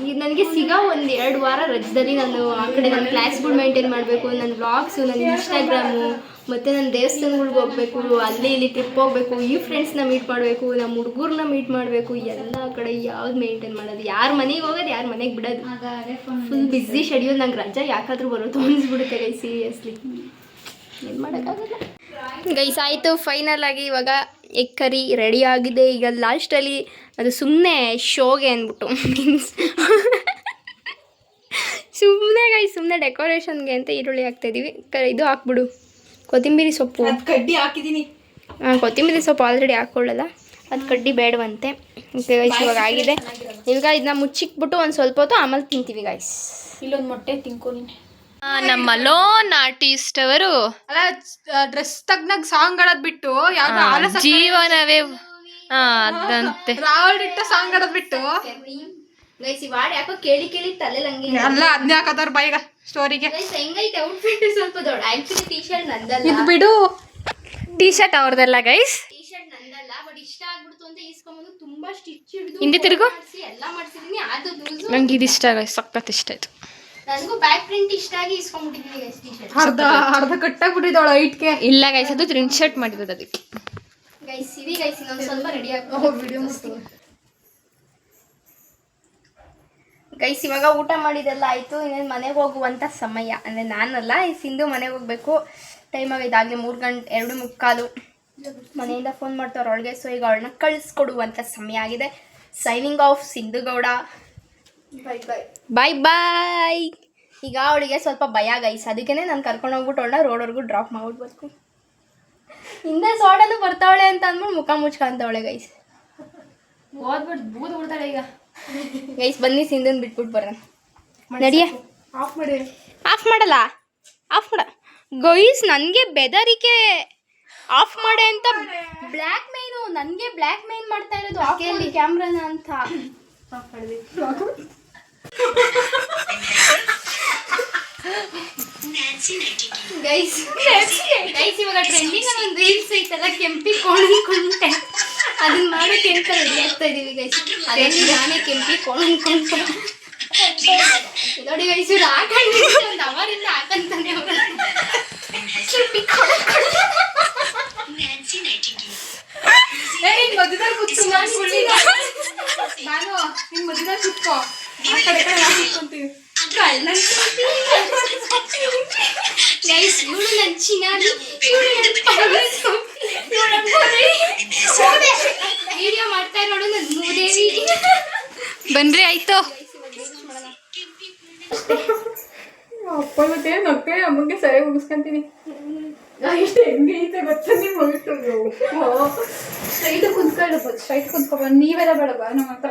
ಈಗ ನನಗೆ ಸಿಗೋ 1-2 ವಾರ ರಜದಲ್ಲಿ ನಾನು ಆ ಕಡೆ ನನ್ನ ಕ್ಲಾಸ್ಗಳು ಮೇಂಟೈನ್ ಮಾಡಬೇಕು, ನನ್ನ ವ್ಲಾಗ್ಸು, ನನ್ನ ಇನ್ಸ್ಟಾಗ್ರಾಮು, ಮತ್ತು ನನ್ನ ದೇವಸ್ಥಾನಗಳ್ಗೆ ಹೋಗ್ಬೇಕು, ಅಲ್ಲಿ ಇಲ್ಲಿ ಟ್ರಿಪ್ ಹೋಗ್ಬೇಕು, ಈ ಫ್ರೆಂಡ್ಸ್ನ ಮೀಟ್ ಮಾಡಬೇಕು, ನಮ್ಮ ಹುಡುಗರನ್ನ ಮೀಟ್ ಮಾಡಬೇಕು. ಎಲ್ಲ ಕಡೆ ಯಾವ್ದು ಮೇಂಟೈನ್ ಮಾಡೋದು, ಯಾರ ಮನೆಗೆ ಹೋಗೋದು, ಯಾರ ಮನೆಗೆ ಬಿಡೋದು, ಫುಲ್ ಬ್ಯುಸಿ ಶೆಡ್ಯೂಲ್. ನಂಗೆ ರಜಾ ಯಾಕಾದರೂ ಬರೋದು ಅನಿಸ್ಬಿಡುತ್ತೆ ಗೈಸ್, ಸೀರಿಯಸ್ಲಿ ಏನು ಮಾಡೋಕ್ಕಾಗಲ್ಲ ಗೈಸ್. ಆಯಿತು, ಫೈನಲ್ ಆಗಿ ಇವಾಗ ಎಗ್ ಕರಿ ರೆಡಿ ಆಗಿದೆ. ಈಗ ಲಾಸ್ಟಲ್ಲಿ ಅದು ಸುಮ್ಮನೆ ಶೋಗೆ ಅಂದ್ಬಿಟ್ಟು ಮೀನ್ಸ್ ಸುಮ್ಮನೆ ಡೆಕೋರೇಷನ್ಗೆ ಅಂತ ಈರುಳ್ಳಿ ಹಾಕ್ತಾಯಿದ್ದೀವಿ. ಇದು ಹಾಕ್ಬಿಡು, ಕೊತ್ತಂಬರಿ ಸೊಪ್ಪು ಕಡ್ಡಿ ಹಾಕಿದ್ದೀನಿ. ಕೊತ್ತಂಬರಿ ಸೊಪ್ಪು ಆಲ್ರೆಡಿ ಹಾಕ್ಕೊಳ್ಳಲ್ಲ, ಅದು ಕಡ್ಡಿ ಬೇಡವಂತೆ. ಗೈಸ್ ಇವಾಗ ಆಗಿದೆ. ಈಗ ಇದನ್ನ ಮುಚ್ಚಿಕ್ಬಿಟ್ಟು ಒಂದು ಸ್ವಲ್ಪ ಹೊತ್ತು ಆಮೇಲೆ ತಿಂತೀವಿ ಗೈಸ್. ಇಲ್ಲೊಂದು ಮೊಟ್ಟೆ ತಿನ್ಕೊನಿ. ನಮ್ಮ ಲೋನ್ ಆರ್ಟಿಸ್ಟ್ ಅವರು ಅಲ್ಲ, ಡ್ರೆಸ್ ತಗ್ನಾಗ ಸಾಂಗ್ ಆಡೋದ್ ಬಿಟ್ಟು ಯಾವ್ದು ಜೀವನವೇ ಅದಂತೆ ರಾವಲ್ ಇಟ್ಟ ಸಾಂಗ್ ಆಡೋದ್ ಬಿಟ್ಟು ಗೈಸ್ ಈ ವಾಡ್ ಯಾಕೋ ಕೇಳಿ ತಲೆ ಹಂಗೆ ಎಲ್ಲ ಅದನ್ನೇ ಹಾಕತಾರ ಬಾಯಿಗ ಸ್ಟೋರಿಗೆ. ಹೆಂಗೈತೆ ಔಟ್ಫಿಟ್ ಸ್ವಲ್ಪ ದೊಡ್ಡ. ಆಕ್ಚುಲಿ ಟೀ ಶರ್ಟ್ ನಂದಲ್ಲ, ಇದು ಬಿಡು. ಟೀ ಶರ್ಟ್ ಅವ್ರದಲ್ಲ ಗೈಸ್, ಟೀ ಶರ್ಟ್ ನಂದಲ್ಲ, ಬಟ್ ಇಷ್ಟ ಆಗ್ಬಿಡ್ತು ಅಂತ ಈಸ್ಕೊಂಬಂದು ತುಂಬಾ ಸ್ಟಿಚ್ ಹಿಡಿದು ಹಿಂದೆ ತಿರುಗು ಎಲ್ಲ ಮಾಡ್ಸಿದೀನಿ. ಅದು ಲೂಸು ನಂಗೆ ಇದು ಇಷ್ಟ ಗೈಸ್, ಸಖತ್ ಇಷ್ಟ ಆಯ್ತು. ನನಗೂ ಬ್ಯಾಕ್ ಪ್ರಿಂಟ್ ಇಷ್ಟ ಆಗಿ ಇಸ್ಕೊಂಡ್ಬಿಟ್ಟಿದ್ದೀನಿ ಗೈಸ್ ಟೀ ಶರ್ಟ್. ಅರ್ಧ ಕಟ್ಟಾಗ್ಬಿಟ್ಟಿದ್ದಾಳ ಹೈಟ್ಗೆ. ಇಲ್ಲ ಗೈಸ್, ಅದು ಪ್ರಿಂಟ್ ಶರ್ಟ್ ಮಾಡಿರೋದು ಅದಕ್ಕೆ. ಗೈಸ್ ಇರಿ ಗೈಸ್, ಇನ್ನೊಂದು ಸ್ವಲ್ಪ ರೆಡಿ ವಿಡಿಯೋ ಗೈಸ್ ಇವಾಗ ಊಟ ಮಾಡಿದೆಲ್ಲ ಆಯಿತು. ಇನ್ನೇನು ಮನೆಗೆ ಹೋಗುವಂಥ ಸಮಯ. ಅಂದರೆ ನಾನಲ್ಲ, ಈ ಸಿಂಧು ಮನೆಗೆ ಹೋಗಬೇಕು. ಟೈಮ್ ಆಗೈತೆ, ಆಗಲೇ 3 ಗಂಟೆ 2:45 ಮನೆಯಿಂದ ಫೋನ್ ಮಾಡ್ತಾವ್ರು ಅವಳಿಗೆ. ಸೊ ಈಗ ಅವಳನ್ನ ಕಳಿಸ್ಕೊಡುವಂಥ ಸಮಯ ಆಗಿದೆ. Signing off Sindhu Gowda. Bye bye. ಈಗ ಅವಳಿಗೆ ಸ್ವಲ್ಪ ಭಯ ಗೈಸ್, ಅದಕ್ಕೇ ನಾನು ಕರ್ಕೊಂಡು ಹೋಗ್ಬಿಟ್ಟು ಅವಳನ್ನ ರೋಡ್ವರೆಗೂ ಡ್ರಾಪ್ ಮಾಡ್ಬಿಡ್ಬೇಕು. ಹಿಂದೆ ಸೋಡಲು ಬರ್ತಾವಳೆ ಅಂತ ಅಂದ್ಬಿಟ್ಟು ಮುಖ ಮುಚ್ಕೊಂತವಳೆ ಗೈಸ್. ಬೂದ್ ಬಿಡ್ತಾಳೆ ಈಗ. ಗೈಸ್ ಬನ್ನಿ ಸಿಂಧುನ್ ಬಿಟ್ಬಿಟ್ಟು ಬರೋಣ. ನಡಿಯೇ. ಆಫ್ ಮಾಡಿ. ಆಫ್ ಮಾಡಲ್ಲ, ಆಫ್ ಮಾಡ ಗೈಸ್. ನನಗೆ ಬೆದರಿಕೆ ಆಫ್ ಮಾಡೆ ಅಂತ ಬ್ಲ್ಯಾಕ್ ಮೇನು, ನನಗೆ ಬ್ಲ್ಯಾಕ್ ಮೇನ್ ಮಾಡ್ತಾ ಇರೋದು ಆಫ್ ಕ್ಯಾಮ್ರಾನ ಅಂತ. ಆಫ್ ಮಾಡಿದ್ವಿ ಗೈಸ್. ಗೈಸ್ ಇವಾಗ ಟ್ರೆಂಡಿಂಗ್ ಒಂದು ರೀಲ್ಸ್ ಐತಲ್ಲ, ಕೆಂಪಿ ಕೊಂಡ್ಕೊಂಡೆ, ಅದನ್ನ ಮಾಡೋಕೆ ಅಂತ ರೆಡಿ ಆಗ್ತಾ ಇದೀವಿ ಗೈಸ್. ಅದೇನು ನಾನೇ ಕೆಂಪಿ ಕೊಂಡ್ಕೊಂಡೆ ನೋಡಿ ಗೈಸ್. ಇವ್ರು ಹಾಕೊಂಡು ಒಂದು ಅವರಿಂದ ಹಾಕಂತಾನೆ ಮಧ್ಯದಲ್ಲಿ ಕುತ್ಕೊ, ನಾನು ನಿನ್ ಮಧ್ಯದಲ್ಲಿ ಕುತ್ಕೋ, ಆ ಕಡೆ ನಾನು ಕುತ್ಕೊಂತೀವಿ. ಗೈಸ್ ಇವಳು ನನ್ನ ಚಿನಾರಿ, ವಿಡಿಯೋ ಮಾಡ್ತಾ ನೋಡು ನನ್ನ ಮೂದೇವಿ. ಬನ್ರಿ ಆಯ್ತು. ಅಪ್ಪ ಮತ್ತೆ ನಕ್ಕೆ ಅಮ್ಮಗೆ ಸರಿ ಮುಗಿಸ್ಕೊಂತೀನಿ. ಇಷ್ಟು ಹೆಂಗೆ ಐತೆ ಗೊತ್ತ ನೀವು ಮುಗಿಸ್ಕೊಂಡು ಸ್ಟ್ರೈಟ್ ಕುಂತ್ಕೊಳ್ಳಬಹುದು. ಸ್ಟ್ರೈಟ್ ಕುಂತ್ಕೊಬ, ನೀವೆಲ್ಲ ಬೇಡ ಬಾ ನಮ್ಮ ಹತ್ರ.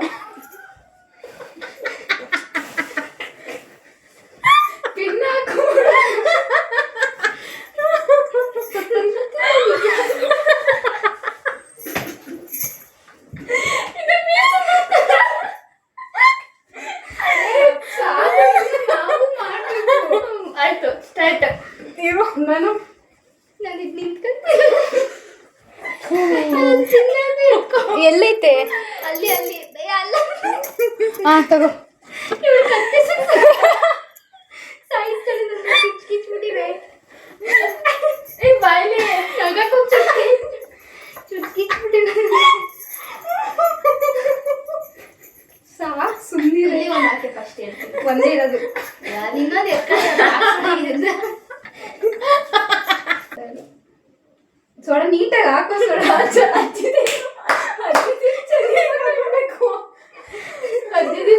ಆಯ್ತು ಸ್ಟಾರ್ಟ್. ನಾನು ಇದು ನಿಂತ್ಕೊಂಡು ಎಲ್ಲೈತೆ ಅಲ್ಲಿ ಅಲ್ಲಿ ಏ, ಅಲ್ಲ ಹಾಂ ತಗೋ ಇವ್ಳು ಕತ್ತೆ ಸಾಯಿಸ್ತಾಳೆ ನನ್ನ ಕಿಚ್ಬಿಟ್ಟಿವೆ ಏ ಬಾಯ್ಲಿ ನಗಕ್ಕೆ ಹೋಗ್ತಿದ್ದೆ ಚುಟ್ಕಿಚ್ಬಿಟ್ಟಿವೆ ಸಾಕು ಸುಮ್ಮನೆ ಒಂದು ಹಾಕಿ ಫಸ್ಟ್ ಹೇಳ್ತೀನಿ ಒಂದೇ ಇರೋದು ಇನ್ನೊಂದು ಸೋಡ ನೀಟಾಗಿ ಹಾಕೋ ಸೋಡ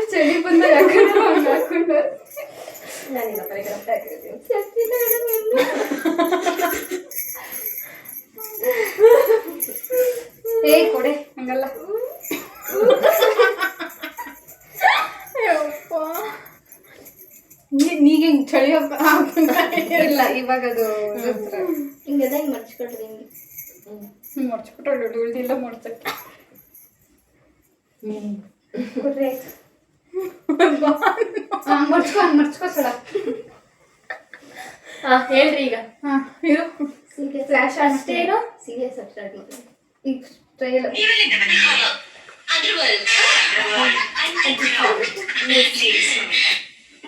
ಚಳಿ ಬಂದಾಗ ಹಾಕೊಂಡು ಏ ಕೊಡೆ ಹಂಗಲ್ಲ ನೀಗ ಹಿಂಗೆ ಚಳಿ ಇಲ್ಲ ಇವಾಗ ಅದು ಹಿಂಗೆಲ್ಲ ಹಿಂಗೆ ಮರ್ಚ್ಕೊಳ್ರಿ ಹಿಂಗೆ ಮರ್ಚ್ಬಿಟ್ಟು ಉಳ್ದಿಲ್ಲ ಮರ್ಚಕ್ಕೆ ಮರ್ಚ್ಕೋ ಸೋಡ ಹಾಂ ಹೇಳ್ರಿ ಈಗ ಹಾಂ ಇದು ಫ್ಲಾಶ್ ಅಷ್ಟೇನೋ ಸೀರಿಯಸ್ ಆಗಿ ಸ್ಟಾರ್ಟ್ ಮಾಡಿ ಈಗ ಟ್ರೈಲ್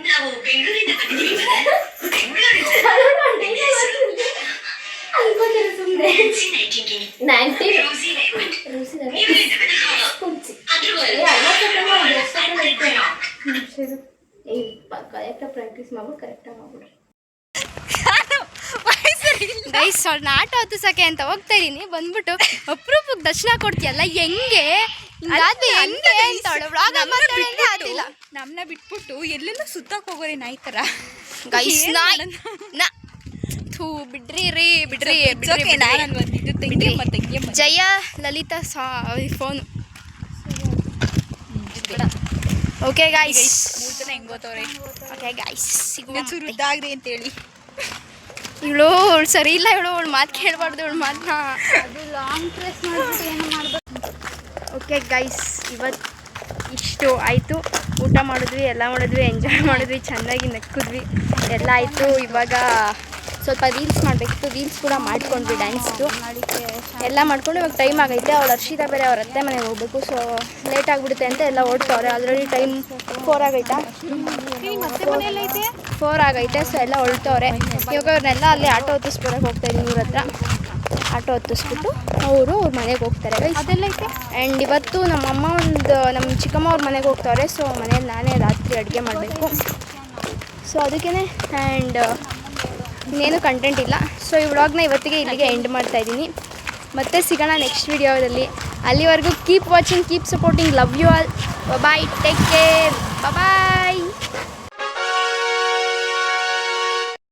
ನಾವು ಬೆಂಗಳೂರಿಂದ ಬಂದಿದ್ದೀವಿ ಕರೆಕ್ಟಾಗಿ ಪ್ರಾಕ್ಟೀಸ್ ಮಾಡ್ಬಿಟ್ಟು ಕರೆಕ್ಟಾಗಿ ಮಾಡ್ಬಿಡ್ರಿ ಗೈಸ್ ಅವ್ಳನ್ನ ಆಟ ಹತ್ತಿಸಕ್ಕೆ ಅಂತ ಹೋಗ್ತಾ ಇದೀನಿ ಬಂದ್ಬಿಟ್ಟು ಅಪರೂಪಕ್ಕೆ ದರ್ಶನ ಕೊಡ್ತೀಯಲ್ಲ ಹೆಂಗೆ ಹಿಂಗಾದ್ರೆ ಹೆಂಗೆ ಅಂತ ಆತಿಲ್ಲ ನಮ್ಮನ್ನ ಬಿಟ್ಬಿಟ್ಟು ಎಲ್ಲೆಲ್ಲ ಸುತ್ತಕ್ಕೆ ಹೋಗೋರಿ ನಾಯಿ ಥರ ಗೈಸ್ ಬಿಡ್ರಿ ರೀ ಬಿಡ್ರಿ ನಾನು ಬಂದಿದ್ದು ತಂಗಿ ಮತ್ತೆ ಜಯ ಲಲಿತಾ ಫೋನು ಓಕೆ ಗೈಸ್ ಮೂರು ಜನ ಹೆಂಗ್ ಗೊತ್ತವ್ರೆ ಓಕೆ ಗೈಸ್ ಸುರುದ್ದಾಗ್ರಿ ಅಂತೇಳಿ ಇವಳು ಸರಿ ಇಲ್ಲ ಇವಳು ಮಾತು ಕೇಳಬಾರ್ದು ಇವಳು ಮಾತನ್ನ ಅದು ಲಾಂಗ್ ಪ್ರೆಸ್ ಮಾಡಿಬಿಟ್ಟು ಏನು ಮಾಡ್ಬೇಕು ಓಕೆ ಗೈಸ್ ಇವತ್ತು ಇಷ್ಟು ಆಯಿತು ಊಟ ಮಾಡಿದ್ವಿ ಎಲ್ಲ ಮಾಡಿದ್ವಿ ಎಂಜಾಯ್ ಮಾಡಿದ್ವಿ ಚೆನ್ನಾಗಿ ನಕ್ಕಿದ್ವಿ ಎಲ್ಲ ಆಯಿತು ಇವಾಗ ಸ್ವಲ್ಪ ರೀಲ್ಸ್ ಮಾಡಬೇಕಿತ್ತು ರೀಲ್ಸ್ ಕೂಡ ಮಾಡ್ಕೊಂಡ್ವಿ ಡ್ಯಾನ್ಸ್ದು ಎಲ್ಲ ಮಾಡ್ಕೊಂಡು ಇವಾಗ ಟೈಮ್ ಆಗೈತೆ ಅವಳು ಹರ್ಷಿತಾ ಬೇರೆ ಅವ್ರ ಅತ್ತೆ ಮನೆಗೆ ಹೋಗ್ಬೇಕು ಸೊ ಲೇಟ್ ಆಗಿಬಿಡುತ್ತೆ ಅಂತ ಎಲ್ಲ ಓಡ್ತವ್ರೆ ಆಲ್ರೆಡಿ ಟೈಮ್ 4 ಆಗೈತಾ 4 ಆಗೈತೆ ಸೊ ಎಲ್ಲ ಹೊಳ್ತವ್ರೆ ಇವಾಗ ಅವ್ರನ್ನೆಲ್ಲ ಅಲ್ಲಿ ಆಟೋ ಹತ್ತಿಸ್ಬಿಡಕ್ಕೆ ಹೋಗ್ತಾಯಿದ್ದೀನಿ ಇವ್ರ ಹತ್ರ ಆಟೋ ಹತ್ತಿಸ್ಬಿಟ್ಟು ಅವರು ಅವ್ರ ಮನೆಗೆ ಹೋಗ್ತಾರೆ ಅದೆಲ್ಲ ಐತೆ ಆ್ಯಂಡ್ ಇವತ್ತು ನಮ್ಮ ನಮ್ಮ ಚಿಕ್ಕಮ್ಮ ಅವ್ರ ಮನೆಗೆ ಹೋಗ್ತಾರೆ ಸೊ ಮನೇಲಿ ನಾನೇ ರಾತ್ರಿ ಅಡುಗೆ ಮಾಡಬೇಕು ಸೊ ಅದಕ್ಕೇ ಆ್ಯಂಡ್ ಇನ್ನೇನು ಕಂಟೆಂಟ್ ಇಲ್ಲ ಸೊ ಈ ವ್ಲಾಗ್ನ ಇವತ್ತಿಗೆ ಇಲ್ಲಿಗೆ ಎಂಡ್ ಮಾಡ್ತಾಯಿದ್ದೀನಿ ಮತ್ತೆ ಸಿಗೋಣ ನೆಕ್ಸ್ಟ್ ವಿಡಿಯೋದಲ್ಲಿ ಅಲ್ಲಿವರೆಗೂ keep watching keep supporting love you all bye take care bye